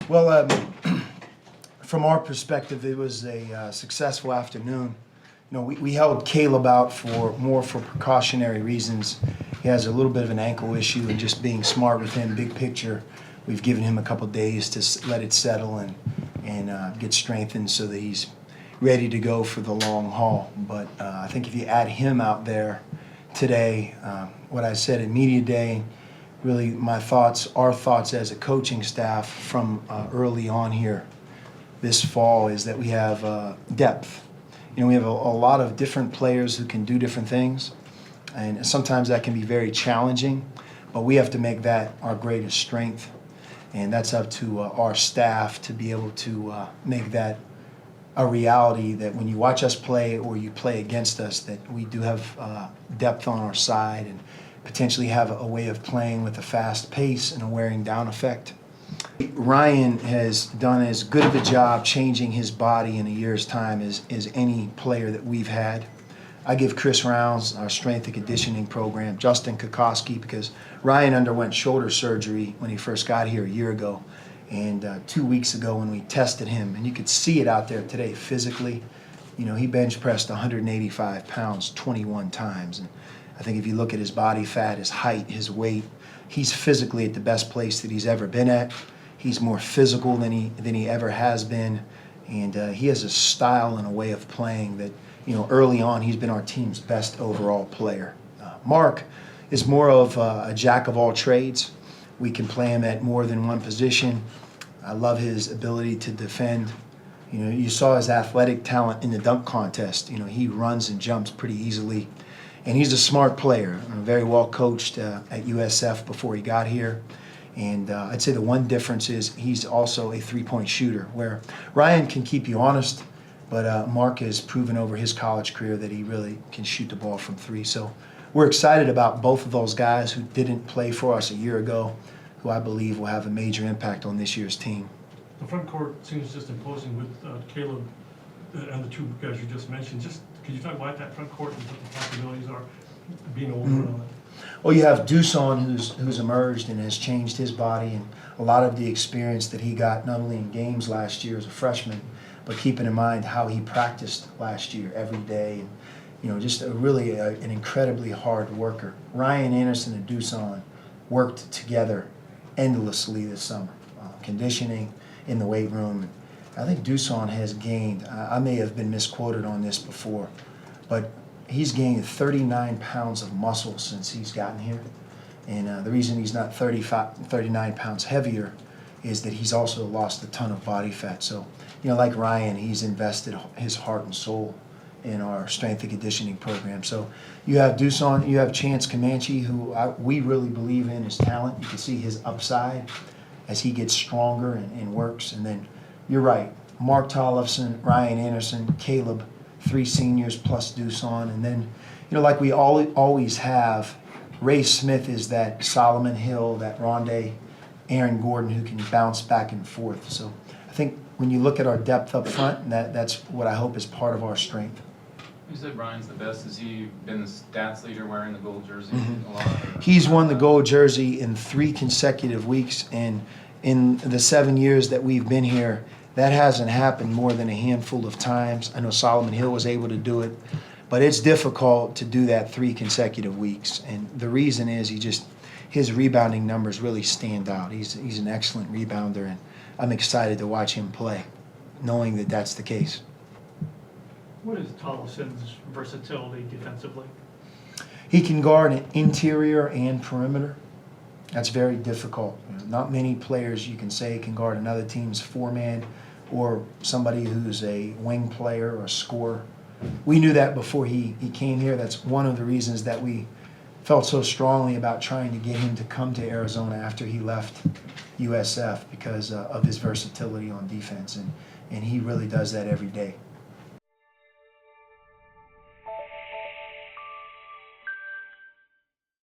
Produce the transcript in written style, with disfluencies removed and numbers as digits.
Well, from our perspective, it was a successful afternoon. We held Caleb out for precautionary reasons. He has a little bit of an ankle issue, and just being smart with him, big picture, we've given him a couple days to let it settle and get strengthened so that he's ready to go for the long haul. But I think if you add him out there today, what I said at media day, really our thoughts as a coaching staff from early on here this fall is that we have depth. We have a lot of different players who can do different things, and sometimes that can be very challenging, but we have to make that our greatest strength, and that's up to our staff to be able to make that a reality, that when you watch us play or you play against us, that we do have depth on our side and potentially have a way of playing with a fast pace and a wearing down effect. Ryan has done as good of a job changing his body in a year's time as any player that we've had. I give Chris Rounds, our strength and conditioning program, Justin Kokoski, because Ryan underwent shoulder surgery when he first got here a year ago. And 2 weeks ago when we tested him, and you could see it out there today physically, he bench pressed 185 pounds 21 times. And I think if you look at his body fat, his height, his weight, he's physically at the best place that he's ever been at. He's more physical than he ever has been, and he has a style and a way of playing that, early on he's been our team's best overall player. Mark is more of a jack of all trades. We can play him at more than one position. I love his ability to defend. You saw his athletic talent in the dunk contest. He runs and jumps pretty easily. And he's a smart player, very well coached at USF before he got here. And I'd say the one difference is he's also a three-point shooter, where Ryan can keep you honest, but Mark has proven over his college career that he really can shoot the ball from three. So we're excited about both of those guys who didn't play for us a year ago, who I believe will have a major impact on this year's team. The front court seems just imposing with Caleb and the two guys you just mentioned. Could you talk about that front court and what the possibilities are being older and all that? Well, you have Duson, who's emerged and has changed his body, and a lot of the experience that he got not only in games last year as a freshman, but keeping in mind how he practiced last year every day, and just an incredibly hard worker. Ryan Anderson and Duson worked together endlessly this summer, conditioning in the weight room. I think Duson has gained, I may have been misquoted on this before, but he's gained 39 pounds of muscle since he's gotten here. And the reason he's not 39 pounds heavier is that he's also lost a ton of body fat. So, like Ryan, he's invested his heart and soul in our strength and conditioning program. So you have Duson, you have Chance Comanche, who we really believe in his talent. You can see his upside as he gets stronger and works. And then you're right, Mark Tollefsen, Ryan Anderson, Caleb, 3 seniors plus Duson, and then, like we always have, Ray Smith is that Solomon Hill, that Rondé, Aaron Gordon, who can bounce back and forth. So I think when you look at our depth up front, that's what I hope is part of our strength. You said Ryan's the best. Has he been the stats leader wearing the gold jersey a lot? He's won the gold jersey in 3 consecutive weeks, and in the 7 years that we've been here, that hasn't happened more than a handful of times. I know Solomon Hill was able to do it, but it's difficult to do that 3 consecutive weeks. And the reason is his rebounding numbers really stand out. He's an excellent rebounder, and I'm excited to watch him play, knowing that that's the case. What is Tollefsen's versatility defensively? He can guard an interior and perimeter. That's very difficult. Not many players you can say can guard another team's 4-man or somebody who's a wing player or a scorer. We knew that before he came here. That's one of the reasons that we felt so strongly about trying to get him to come to Arizona after he left USF, because of his versatility on defense, and he really does that every day.